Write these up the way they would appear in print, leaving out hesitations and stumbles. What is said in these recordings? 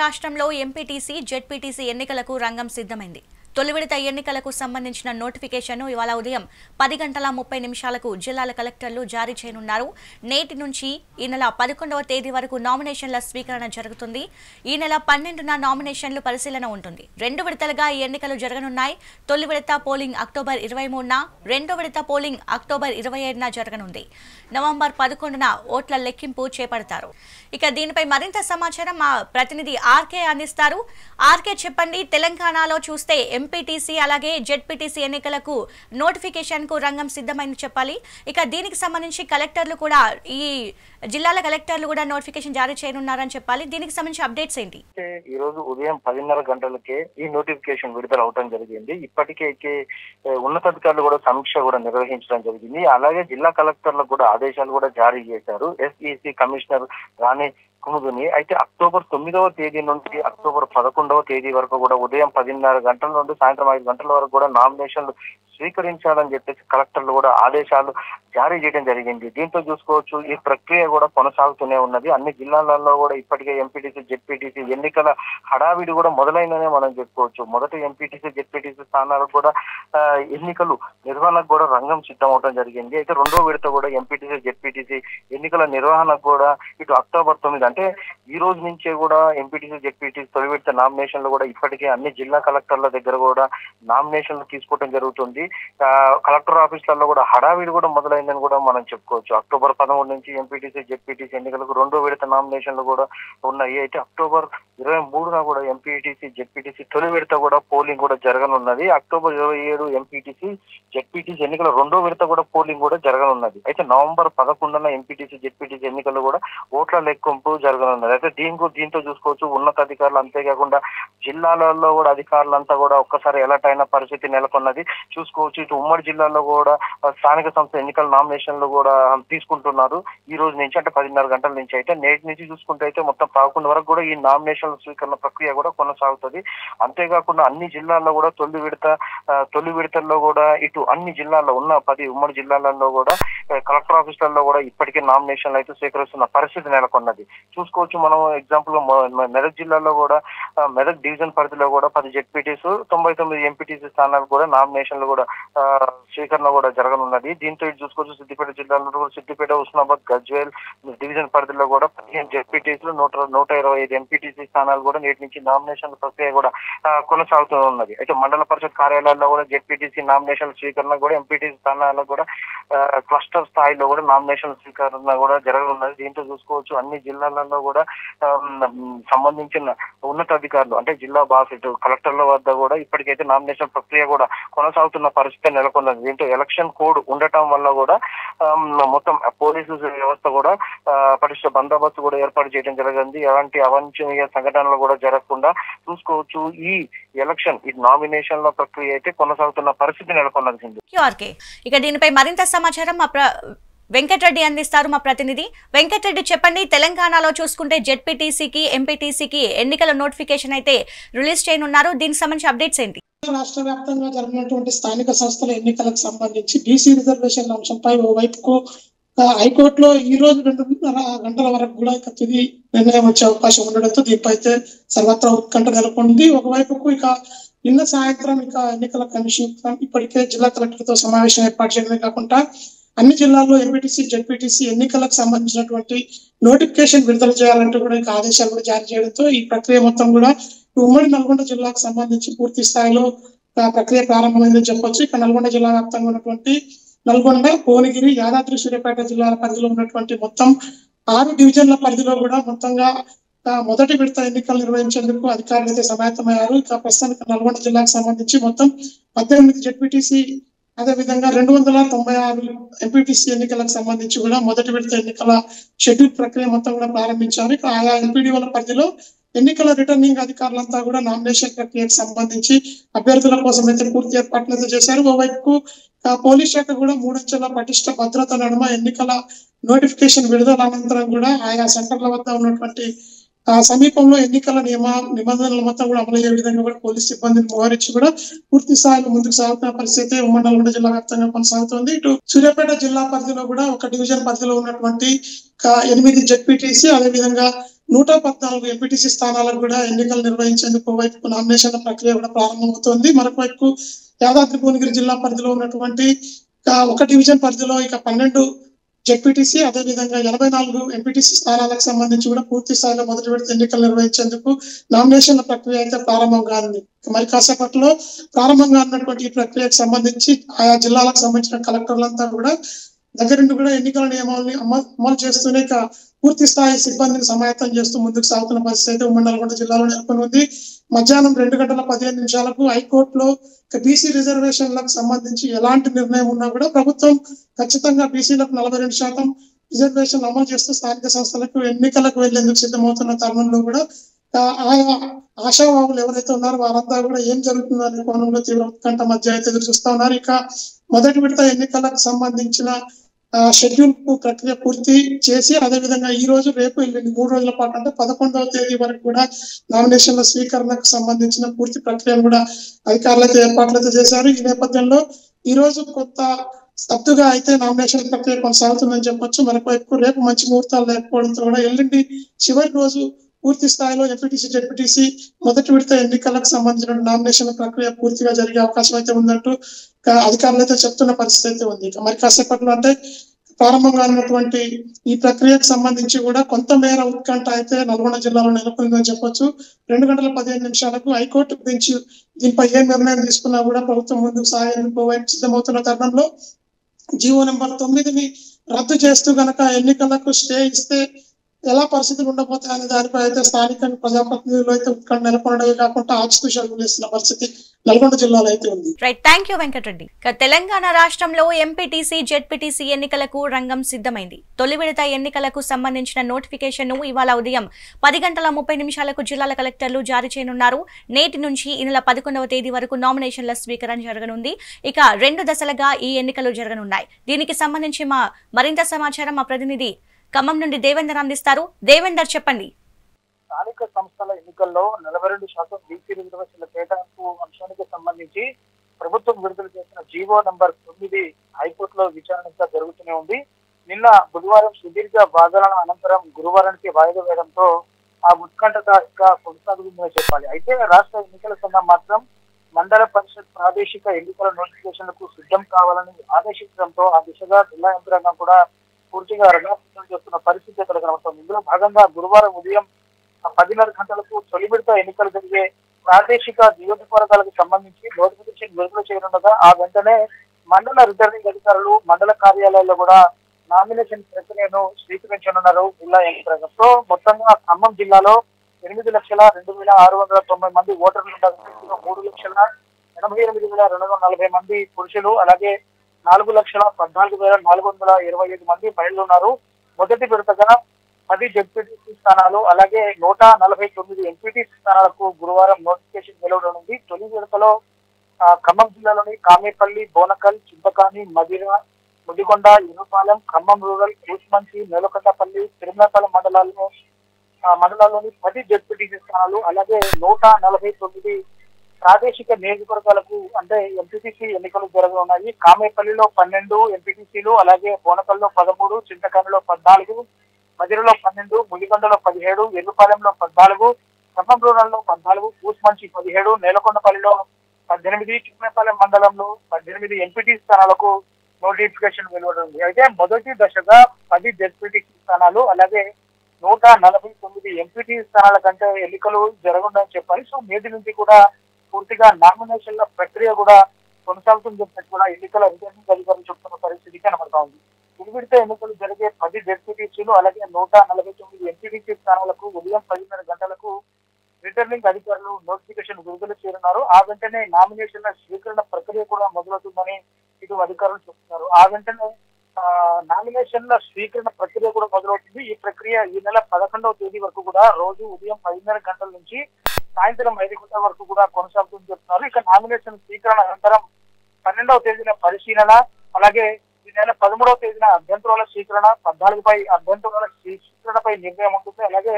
రాష్ట్రంలో MPTC, ZPTC ఎన్నికలకు రంగం సిద్ధమైంది. తొలి విడత ఎన్నికలకు సంబంధించిన నోటిఫికేషన్ను ఇవాళ ఉదయం 10:30 జిల్లాల కలెక్టర్లు జారీ చేయనున్నారు. నేటి నుంచి ఈ నెల 11వ తేదీ వరకు నామినేషన్ల స్వీకరణ జరుగుతుంది. ఈ నెల 12న నామినేషన్లు పరిశీలన ఉంటుంది. 2 విడతలుగా ఈ ఎన్నికలు జరగనున్నాయి. తొలి విడత పోలింగ్ అక్టోబర్ 23న, రెండో విడత పోలింగ్ అక్టోబర్ 27న జరగనుంది. నవంబర్ 11న ఓట్ల లెక్కింపు చేపడతారు. ఇక దీనిపై మరింత సమాచారం మా ప్రతినిధి ఆర్కే అందిస్తారు. ఆర్కే, చెప్పండి. తెలంగాణలో చూస్తే ఎంపీటీసీ అలాగే జెడ్పీటీసీ ఎన్నికలకు నోటిఫికేషన్ కు రంగం సిద్ధమైంది చెప్పాలి. ఇక దీనికి సంబంధించి కలెక్టర్లు కూడా ఈ జిల్లాల కలెక్టర్లు కూడా నోటిఫికేషన్ జారీ చేయనున్నారని చెప్పాలి. దీనికి సంబంధించి అప్డేట్స్ ఏంటి? ఈ రోజు ఉదయం 10:30 గంటలకే ఈ నోటిఫికేషన్ విడుదల అవడం జరిగింది. ఇప్పటికే ఉన్నతాధికారులు కూడా సమీక్ష కూడా నిర్వహించడం జరిగింది. అలాగే జిల్లా కలెక్టర్లకు కూడా ఆదేశాలు కూడా జారీ చేశారు. ఎస్ఈసి కమిషనర్ రాణి కుముదుని అయితే అక్టోబర్ 9వ తేదీ నుండి అక్టోబర్ 11వ తేదీ వరకు కూడా ఉదయం 10:30 గంటల నుండి సాయంత్రం 5 గంటల వరకు కూడా నామినేషన్లు స్వీకరించాలని చెప్పేసి కలెక్టర్లు కూడా ఆదేశాలు జారీ చేయడం జరిగింది. దీంతో చూసుకోవచ్చు, ఈ ప్రక్రియ కూడా కొనసాగుతూనే ఉన్నది. అన్ని జిల్లాలలో కూడా ఇప్పటికే ఎంపీటీసీ, జెడ్పీటీసీ ఎన్నికల హడావిడి కూడా మొదలైందనే మనం చెప్పుకోవచ్చు. మొదటి ఎంపీటీసీ, జెడ్పీటీసీ స్థానాలకు కూడా ఎన్నికలు నిర్వహణకు కూడా రంగం సిద్ధం అవడం జరిగింది. అయితే రెండో విడత కూడా ఎంపీటీసీ, జెడ్పీటీసీ ఎన్నికల నిర్వహణకు కూడా ఇటు అక్టోబర్ 9 అంటే ఈ రోజు నుంచే కూడా ఎంపీటీసీ, జెడ్పీటీసీ తొలి విడత నామినేషన్లు కూడా ఇప్పటికే అన్ని జిల్లా కలెక్టర్ల దగ్గర కూడా నామినేషన్లు తీసుకోవడం జరుగుతుంది. కలెక్టర్ ఆఫీసులలో కూడా హడావిడి కూడా మొదలైందని కూడా మనం చెప్పుకోవచ్చు. అక్టోబర్ 13 నుంచి ఎంపీటీసీ, జెడ్పీటీసీ ఎన్నికలకు రెండో విడత నామినేషన్లు కూడా ఉన్నాయి. అయితే అక్టోబర్ 23న కూడా ఎంపీటీసీ, జెడ్పీటీసీ తొలి విడత కూడా పోలింగ్ కూడా జరగనున్నది. అక్టోబర్ 27 ఎంపీటీసీ, జెడ్పీటీసీ ఎన్నికల రెండో విడత కూడా పోలింగ్ కూడా జరగనున్నది. అయితే నవంబర్ 11న ఎంపీటీసీ, జెడ్పీటీసీ ఎన్నికలు కూడా ఓట్ల లెక్కింపు జరగనున్నది. అయితే దీంతో చూసుకోవచ్చు, ఉన్నతాధికారులు అంతేకాకుండా జిల్లాలలో కూడా అధికారులంతా కూడా ఒక్కసారి ఎలర్ట్ అయిన పరిస్థితి నెలకొన్నది. చూసుకోవచ్చు, ఇటు ఉమ్మడి జిల్లాలో కూడా స్థానిక సంస్థ ఎన్నికల నామినేషన్లు కూడా తీసుకుంటున్నారు. ఈ రోజు నుంచి అంటే 10:30 గంటల నుంచి. అయితే నేటి నుంచి చూసుకుంటే అయితే మొత్తం 11 వరకు కూడా ఈ నామినేషన్ల స్వీకరణ ప్రక్రియ కూడా కొనసాగుతుంది. అంతేకాకుండా అన్ని జిల్లాల్లో కూడా తొలి విడతల్లో కూడా ఇటు అన్ని జిల్లాల్లో ఉన్న 10 ఉమ్మడి జిల్లాలలో కూడా కలెక్టర్ ఆఫీసులలో కూడా ఇప్పటికే నామినేషన్లు అయితే స్వీకరిస్తున్న పరిస్థితి నెలకొన్నది. చూసుకోవచ్చు, మనం ఎగ్జాంపుల్ మెదక్ జిల్లాలో కూడా మెదక్ డివిజన్ పరిధిలో కూడా 10 జెడ్పీటీస్, 99 ఎంపీటీసీ స్థానాలు కూడా నామినేషన్లు కూడా స్వీకరణ కూడా జరగనున్నది. దీంతో ఇటు చూసుకోవచ్చు, సిద్దిపేట జిల్లాలో కూడా సిద్దిపేట, హుస్నాబాద్, గజ్వేల్ డివిజన్ పరిధిలో కూడా 15 జెడ్పీటీసీలు, 125 ఎంపీటీసీ స్థానాలు కూడా నేటి నుంచి నామినేషన్ ప్రక్రియ కూడా కొనసాగుతూ ఉన్నది. అయితే మండల పరిషత్ కార్యాలయాల్లో కూడా జెడ్పీటీసీ నామినేషన్ స్వీకరణ కూడా ఎంపీటీసీ స్థానాలకు కూడా క్లస్టర్ స్థాయిలో కూడా నామినేషన్ స్వీకరణ కూడా జరగనున్నది. దీంతో చూసుకోవచ్చు, అన్ని జిల్లాలలో కూడా సంబంధించిన ఉన్నతాధికారులు అంటే జిల్లా బాస్ ఇటు కలెక్టర్ల వద్ద కూడా ఇప్పటికైతే నామినేషన్ ప్రక్రియ కూడా కొనసాగుతున్న పరిస్థితి నెలకొన్నది. దీంతో ఎలక్షన్ కోడ్ ఉండటం వల్ల కూడా మొత్తం పోలీసు వ్యవస్థ కూడా పటిష్ట బందోబస్తు కూడా ఏర్పాటు చేయడం జరిగింది. ఎలాంటి అవాంఛనీయ సంఘటనలు కూడా జరగకుండా చూసుకోవచ్చు. ఈ ఎలక్షన్ ఈ నామినేషన్ల ప్రక్రియ అయితే కొనసాగుతున్న పరిస్థితి నెలకొన్నది. ఇక దీనిపై మరింత సమాచారం మా వెంకటరెడ్డి అందిస్తారు, మా ప్రతినిధి. వెంకటరెడ్డి, చెప్పండి. తెలంగాణలో చూసుకుంటే జెడ్పీటీసీకి, ఎంపీటీసీకి ఎన్నికల నోటిఫికేషన్ అయితే రిలీజ్ చేయనున్నారు. దీనికి సంబంధించి అప్డేట్స్ ఏంటి? రాష్ట్ర వ్యాప్తంగా జరిగినటువంటి స్థానిక సంస్థల ఎన్నికలకు సంబంధించి బీసీ రిజర్వేషన్ అంశంపై ఓవైపుకు హైకోర్టులో ఈ రోజు 2:30 గంటల వరకు కూడా తుది నిర్ణయం వచ్చే అవకాశం ఉండడంతో దీనిపై అయితే సర్వత్రా ఉత్కంఠ నెలకొంది. ఒకవైపుకు నిన్న సాయంత్రం ఎన్నికల కమిషన్ ఇప్పటికే జిల్లా కలెక్టర్తో సమావేశం ఏర్పాటు చేయడమే కాకుండా అన్ని జిల్లాల్లో ఎంపీటీసీ, జెడ్పీటీసీ ఎన్నికలకు సంబంధించినటువంటి నోటిఫికేషన్ విడుదల చేయాలంటూ కూడా ఆదేశాలు కూడా జారీ చేయడంతో ఈ ప్రక్రియ మొత్తం కూడా ఉమ్మడి నల్గొండ జిల్లాకు సంబంధించి పూర్తి స్థాయిలో ప్రక్రియ ప్రారంభమైందని చెప్పొచ్చు. ఇక నల్గొండ జిల్లా వ్యాప్తంగా ఉన్నటువంటి నల్గొండ, భువనగిరి, యాదాద్రి, సూర్యాపేట జిల్లాల పరిధిలో ఉన్నటువంటి మొత్తం 6 డివిజన్ల పరిధిలో కూడా మొత్తంగా మొదటి విడత ఎన్నికలు నిర్వహించేందుకు అధికారులు అయితే సమాయత్తమయ్యారు. ఇక ప్రస్తుతానికి నల్గొండ జిల్లాకు సంబంధించి మొత్తం 18 జెడ్పీటీసీ, అదేవిధంగా 296 ఎంపీటీసీ ఎన్నికలకు సంబంధించి కూడా మొదటి విడత ఎన్నికల షెడ్యూల్ ప్రక్రియ మొత్తం కూడా ప్రారంభించారు. ఇక ఆయా ఎంపీడీఓల పరిధిలో ఎన్నికల రిటర్నింగ్ అధికారులంతా కూడా నామినేషన్ ప్రక్రియకు సంబంధించి అభ్యర్థుల కోసం అయితే పూర్తి ఏర్పాట్లతో చేశారు. ఓవైపు పోలీస్ శాఖ కూడా 3 అంచెల పటిష్ట భద్రత నడుమ ఎన్నికల నోటిఫికేషన్ విడుదల అనంతరం కూడా ఆయా సెంటర్ల వద్ద ఉన్నటువంటి సమీపంలో ఎన్నికల నిబంధనలు మొత్తం కూడా అమలయ్యే విధంగా కూడా పోలీస్ సిబ్బందిని మోహరించి కూడా పూర్తి స్థాయిలో ముందుకు సాగుతున్న పరిస్థితి ఉమ్మడి నల్గొండ జిల్లా వ్యాప్తంగా కొనసాగుతుంది. ఇటు సూర్యాపేట జిల్లా పరిధిలో కూడా ఒక డివిజన్ పరిధిలో ఉన్నటువంటి 8 జెడ్పీటీసీ, అదేవిధంగా 114 ఎంపీటీసీ స్థానాలకు కూడా ఎన్నికలు నిర్వహించేందుకు వైపు నామినేషన్ల ప్రక్రియ కూడా ప్రారంభమవుతోంది. మరొక వైపు యాదాద్రి భువనగిరి జిల్లా పరిధిలో ఉన్నటువంటి ఒక డివిజన్ పరిధిలో ఇక 12 జెడ్పీటీసీ అదేవిధంగా 84 ఎంపీటీసీ స్థానాలకు సంబంధించి కూడా పూర్తి స్థాయిలో మొదటి విడత ఎన్నికలు నిర్వహించేందుకు నామినేషన్ల ప్రక్రియ అయితే ప్రారంభం కానుంది. మరి కాసేపట్లో ప్రారంభంగా ఉన్నటువంటి ఈ ప్రక్రియకు సంబంధించి ఆయా జిల్లాలకు సంబంధించిన కలెక్టర్లంతా కూడా దగ్గరుండి కూడా ఎన్నికల నియమాలని అమలు చేస్తూనే పూర్తి స్థాయి సిబ్బందిని సమాయత్తం చేస్తూ ముందుకు సాగుతున్న పరిస్థితి అయితే ఉమ్మడి నల్గొండ జిల్లాలో నెలకొని ఉంది. మధ్యాహ్నం 2:15 హైకోర్టులో బీసీ రిజర్వేషన్లకు సంబంధించి ఎలాంటి నిర్ణయం ఉన్నా కూడా ప్రభుత్వం ఖచ్చితంగా బీసీలకు 42% రిజర్వేషన్ అమలు చేస్తూ స్థానిక సంస్థలకు ఎన్నికలకు వెళ్లేందుకు సిద్ధమవుతున్న తరుణంలో కూడా ఆయా ఆశావాహులు ఎవరైతే ఉన్నారో వారంతా కూడా ఏం జరుగుతుందనే కోణంలో తీవ్ర ఉత్కంఠ మధ్య అయితే ఎదురు చూస్తా ఉన్నారు. ఇక మొదటి విడత ఎన్నికలకు సంబంధించిన షెడ్యూల్ ప్రక్రియ పూర్తి చేసి అదేవిధంగా ఈ రోజు రేపు ఎల్లుండి 3 రోజుల పాటు అంటే 11వ తేదీ వరకు కూడా నామినేషన్ల స్వీకరణకు సంబంధించిన పూర్తి ప్రక్రియను కూడా అధికారులైతే ఏర్పాట్లయితే చేశారు. ఈ నేపథ్యంలో ఈ రోజు కొత్త స్తబ్దుగా అయితే నామినేషన్ ప్రక్రియ కొనసాగుతుందని చెప్పొచ్చు. మరొకవైపు రేపు మంచి ముహూర్తాలు లేకపోవడంతో కూడా ఎల్లుండి చివరి రోజు పూర్తి స్థాయిలో ఎంపీటీసీ జెడ్పీటీసీ మొదటి విడత ఎన్నికలకు సంబంధించిన నామినేషన్ ప్రక్రియ పూర్తిగా జరిగే అవకాశం అయితే ఉందంటూ అధికారులు అయితే చెప్తున్న పరిస్థితి అయితే ఉంది. మరి కాసేపట్లో అంటే ప్రారంభంగా ఉన్నటువంటి ఈ ప్రక్రియకు సంబంధించి కూడా కొంతమేర ఉత్కంఠ అయితే నల్గొండ జిల్లాలో నెలకొందని చెప్పొచ్చు. 2:15 హైకోర్టు బెంచ్ దీనిపై ఏ నిర్ణయం తీసుకున్నా కూడా ప్రభుత్వం ముందుకు సాగేందుకు సిద్ధమవుతున్న తరుణంలో జీవో నెంబర్ 9ని రద్దు చేస్తూ గనక ఎన్నికలకు స్టే ఇస్తే ఎలా పరిస్థితులు ఉండబోతాయనే దానిపై అయితే స్థానిక ప్రజాప్రతినిధులు అయితే ఉత్కంఠ నెలకొనడమే కాకుండా ఆచితూషాలు వేస్తున్న పరిస్థితి నల్గొండ జిల్లాలో అయితే ఉంది. Right, thank you Venkatareddy. Telangana రాష్ట్రంలో ఎంపీటీసీ జెడ్పీటీసీ ఎన్నికలకు రంగం సిద్ధమైంది. తొలి విడత ఎన్నికలకు సంబంధించిన నోటిఫికేషన్ ను ఇవాళ ఉదయం 10:30 జిల్లాల కలెక్టర్లు జారీ చేయనున్నారు. నేటి నుంచి ఈ నెల 11వ తేదీ వరకు నామినేషన్ల స్వీకరణ జరగనుంది. ఇక 2 దశలుగా ఈ ఎన్నికలు జరగనున్నాయి. దీనికి సంబంధించి మరింత సమాచారం మా ప్రతినిధి ఖమ్మం నుండి దేవేందర్ అందిస్తారు. దేవేందర్, చెప్పండి. స్థానిక సంస్థల ఎన్నికల్లో 42% బీసీ రిజర్వేషన్ల కేటాయింపు అంశానికి సంబంధించి ప్రభుత్వం విడుదల చేసిన జీవో నంబర్ 9 హైకోర్టులో విచారణ జరుగుతూనే ఉంది. నిన్న బుధవారం సుదీర్ఘ వాదనల అనంతరం గురువారానికి వాయిదా వేయడంతో ఆ ఉత్కంఠత ఇంకా కొనసాగుతుందని చెప్పాలి. అయితే రాష్ట్ర ఎన్నికల సంఘం మాత్రం మండల పరిషత్ ప్రాదేశిక ఎన్నికల నోటిఫికేషన్లకు సిద్ధం కావాలని ఆదేశించడంతో ఆ దిశగా జిల్లా యంత్రాంగం కూడా పూర్తిగా రంగం చేస్తున్న పరిస్థితి ఇక్కడ కనబడుతుంది. ఇందులో భాగంగా గురువారం ఉదయం 10:30 తొలి విడత ఎన్నికలు జరిగే ప్రాదేశిక నియోజకవర్గాలకు సంబంధించి నోటిఫికేషన్ విడుదల చేయనుండగా ఆ వెంటనే మండల రిటర్నింగ్ అధికారులు మండల కార్యాలయాల్లో కూడా నామినేషన్ ప్రక్రియను స్వీకరించనున్నారు జిల్లా యంత్రాంగం. సో మొత్తంగా ఖమ్మం జిల్లాలో 8,02,690 మంది ఓటర్లు ఉండగా 3,88,240 మంది పురుషులు, అలాగే 4,14,425 మంది మహిళలు ఉన్నారు. మొదటి విడతగా 10 జెడ్పీటీసీ స్థానాలు అలాగే 149 ఎంపీటీసీ స్థానాలకు గురువారం నోటిఫికేషన్ వెలువడనుంది. తొలి విడతలో ఖమ్మం జిల్లాలోని కామేపల్లి, బోనకల్, చింతకాని, మదిర, ముదిగొండ, ఇనుపాలెం, ఖమ్మం రూరల్, కూసుమంచి, నేలకొండపల్లి, తిరుమలపాలెం మండలాల్లోని 10 జెడ్పీటీసీ స్థానాలు అలాగే 149 ప్రాదేశిక నియోజకవర్గాలకు అంటే ఎంపీటీసీ ఎన్నికలు జరగనున్నాయి. కామేపల్లిలో 12 ఎంపీటీసీలు, అలాగే బోనకల్లో 13, చింతకానిలో 14, మదిరలో 12, ముదిగొండలో 17, ఎర్రుపాలెంలో 14, ఖమ్మం రూరల్లో 14, కూసుమంచి 17, నేలకొండపల్లిలో 18, చిన్నపాలెం మండలంలో 18 ఎంపీటీసీ స్థానాలకు నోటిఫికేషన్ వెలువడింది. అయితే మొదటి దశగా 10 జెడ్పీటీసీ స్థానాలు అలాగే 149 ఎంపీటీసీ స్థానాల కంటే ఎన్నికలు జరగనుందని చెప్పాలి. సో నేటి నుంచి కూడా పూర్తిగా నామినేషన్ల ప్రక్రియ కూడా కొనసాగుతుందని చెప్పినట్టు కూడా ఎన్నికల రిటర్నింగ్ అధికారులు చెప్తున్న పరిస్థితి కనబడతా ఉంది. తొలి విడత ఎన్నికలు జరిగే 10 జెడ్పీటీసీలు అలాగే 149 ఎంపీటీసీ స్థానాలకు ఉదయం 10:30 రిటర్నింగ్ అధికారులు నోటిఫికేషన్ విడుదల చేయనున్నారు. ఆ వెంటనే నామినేషన్ల స్వీకరణ ప్రక్రియ కూడా మొదలవుతుందని ఇటు అధికారులు చెప్తున్నారు. ఆ వెంటనే నామినేషన్ల స్వీకరణ ప్రక్రియ కూడా మొదలవుతుంది. ఈ ప్రక్రియ ఈ నెల 11వ తేదీ వరకు కూడా రోజు ఉదయం 10:30 నుంచి సాయంత్రం 5 గంటల వరకు కూడా కొనసాగుతుందని చెప్తున్నారు. ఇక నామినేషన్ స్వీకరణ అనంతరం 12వ తేదీన పరిశీలన, అలాగే ఈ నెల 13వ తేదీన అభ్యంతరాల స్వీకరణ, 14పై అభ్యంతరాల స్వీకరణపై నిర్ణయం ఉంటుంది. అలాగే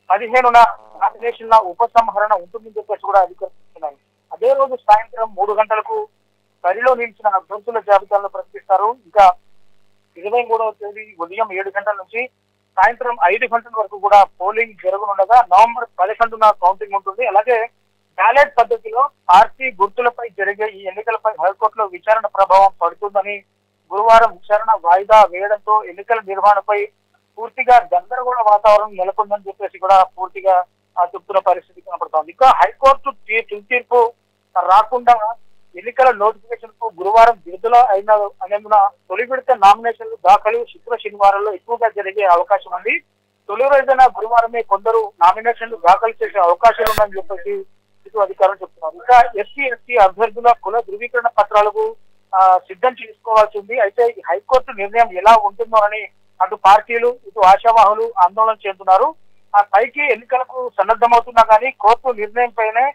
15న నామినేషన్ల ఉపసంహరణ ఉంటుందని చెప్పేసి కూడా అధికారులు చెప్తున్నారు. అదే రోజు సాయంత్రం 3 గంటలకు బరిలో నిలిచిన అభ్యర్థుల జాబితాలను ప్రకటిస్తారు. ఇంకా 23వ తేదీ ఉదయం 7 గంటల నుంచి సాయంత్రం 5 గంటల వరకు కూడా పోలింగ్ జరగనుండగా నవంబర్ 11న కౌంటింగ్ ఉంటుంది. అలాగే బ్యాలెట్ పద్ధతిలో పార్టీ గుర్తులపై జరిగే ఈ ఎన్నికలపై హైకోర్టులో విచారణ ప్రభావం పడుతుందని గురువారం విచారణ వాయిదా వేయడంతో ఎన్నికల నిర్వహణపై పూర్తిగా గందరగోళ వాతావరణం నెలకొందని చెప్పేసి కూడా పూర్తిగా చెప్తున్న పరిస్థితి కనపడుతోంది. ఇంకా హైకోర్టు తీర్పు రాకుండా ఎన్నికల నోటిఫికేషన్ కు గురువారం విడుదల అయినందున తొలి విడత నామినేషన్లు దాఖలు శనివారంలో ఎక్కువగా జరిగే అవకాశం ఉంది. తొలి రోజున గురువారమే కొందరు నామినేషన్లు దాఖలు చేసే అవకాశాలు ఉందని చెప్పేసి ఇటు అధికారులు చెప్తున్నారు. ఇంకా ఎస్సీ అభ్యర్థుల కుల ధృవీకరణ పత్రాలకు సిద్ధం చేసుకోవాల్సి ఉంది. అయితే హైకోర్టు నిర్ణయం ఎలా ఉంటుందో అని అటు పార్టీలు ఇటు ఆశావాహులు ఆందోళన చెందుతున్నారు. ఆ పైకి ఎన్నికలకు సన్నద్ధమవుతున్నా కానీ కోర్టు నిర్ణయం పైనే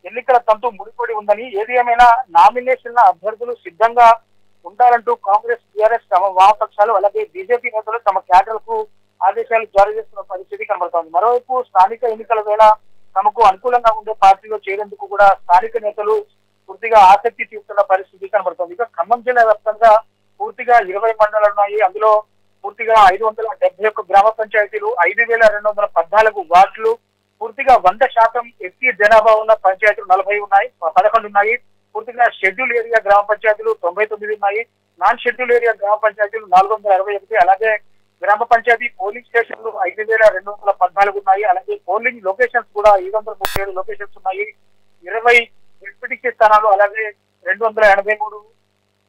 ఎన్నికల తంతు ముడిపడి ఉందని, ఏది ఏమైనా నామినేషన్ల అభ్యర్థులు సిద్ధంగా ఉండాలంటూ కాంగ్రెస్, టీఆర్ఎస్ తమ వామపక్షాలు అలాగే బీజేపీ నేతలు తమ క్యాడర్లకు ఆదేశాలు జారీ చేస్తున్న పరిస్థితి కనబడుతోంది. మరోవైపు స్థానిక ఎన్నికల వేళ తమకు అనుకూలంగా ఉండే పార్టీలో చేరేందుకు కూడా స్థానిక నేతలు పూర్తిగా ఆసక్తి చూపుతున్న పరిస్థితి కనబడుతోంది. ఇక ఖమ్మం జిల్లా వ్యాప్తంగా పూర్తిగా 20 మండలాలు ఉన్నాయి. అందులో పూర్తిగా 571 గ్రామ పంచాయతీలు, 5214 వార్డులు, పూర్తిగా 100% ఎస్సీ జనాభా ఉన్న పంచాయతీలు 11 ఉన్నాయి. పూర్తిగా షెడ్యూల్ ఏరియా గ్రామ పంచాయతీలు 99 ఉన్నాయి. నాన్ షెడ్యూల్ ఏరియా గ్రామ పంచాయతీలు 461, అలాగే గ్రామ పంచాయతీ పోలింగ్ స్టేషన్లు 5214 ఉన్నాయి. అలాగే పోలింగ్ లొకేషన్స్ కూడా 737 లొకేషన్స్ ఉన్నాయి. 20 ఎంపీటీసీ స్థానాలు అలాగే 283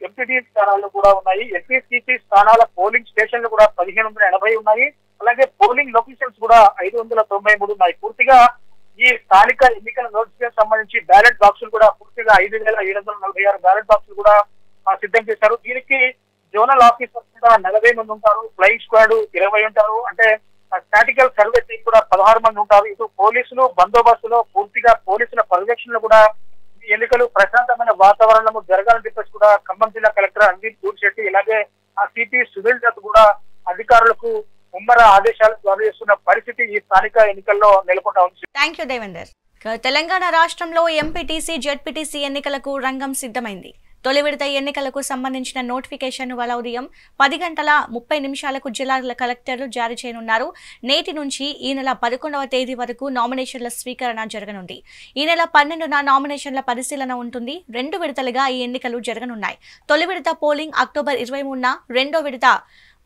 ఎంపీటీ స్థానాలు కూడా ఉన్నాయి. ఎస్సీసీసీ స్థానాల పోలింగ్ స్టేషన్లు కూడా 1580 ఉన్నాయి. అలాగే పోలింగ్ లొకేషన్స్ కూడా 593 ఉన్నాయి. పూర్తిగా ఈ స్థానిక ఎన్నికల నోటిఫికేషన్ సంబంధించి బ్యాలెట్ బాక్సులు కూడా పూర్తిగా 5746 బ్యాలెట్ బాక్సులు కూడా సిద్ధం చేశారు. దీనికి జోనల్ ఆఫీసర్స్ కూడా 40 మంది ఉంటారు, ఫ్లయింగ్ స్క్వాడ్ 20 ఉంటారు, అంటే స్టాటికల్ సర్వే టీం కూడా 16 మంది ఉంటారు. ఇటు పోలీసులు బందోబస్తులో పూర్తిగా పోలీసుల పర్యవేక్షణలో కూడా ఎన్నికలు ప్రశాంతమైన వాతావరణము జరగాలని చెప్పేసి కూడా ఖమ్మం జిల్లా కలెక్టర్ అన్వీర్ దూర్శెట్టి అలాగే ఆ సిపి సునీల్ దత్ కూడా అధికారులకు ముమ్మర ఆదేశాలు జారీ చేస్తున్న పరిస్థితి ఈ స్థానిక ఎన్నికల్లో నెలకొంటా ఉంది. Thank you Devender. తెలంగాణ రాష్ట్రంలో ఎంపీటీసీ, జెడ్పీటీసీ ఎన్నికలకు రంగం సిద్ధమైంది. తొలి విడత ఎన్నికలకు సంబంధించిన నోటిఫికేషన్ వాళ్ళ ఉదయం 10:30 జిల్లా కలెక్టర్లు జారీ చేయనున్నారు. నేటి నుంచి ఈ నెల 11వ తేదీ వరకు నామినేషన్ల స్వీకరణ జరగనుంది. ఈ నెల 12న నామినేషన్ల పరిశీలన ఉంటుంది. 2 విడతలుగా ఈ ఎన్నికలు జరగనున్నాయి. తొలి విడత పోలింగ్ అక్టోబర్ 23న, రెండో విడత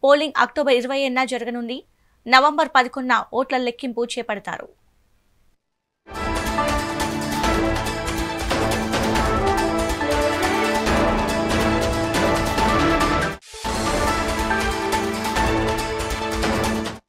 పోలింగ్ అక్టోబర్ 20న జరగనుంది. నవంబర్ 11న ఓట్ల లెక్కింపు చేపడతారు.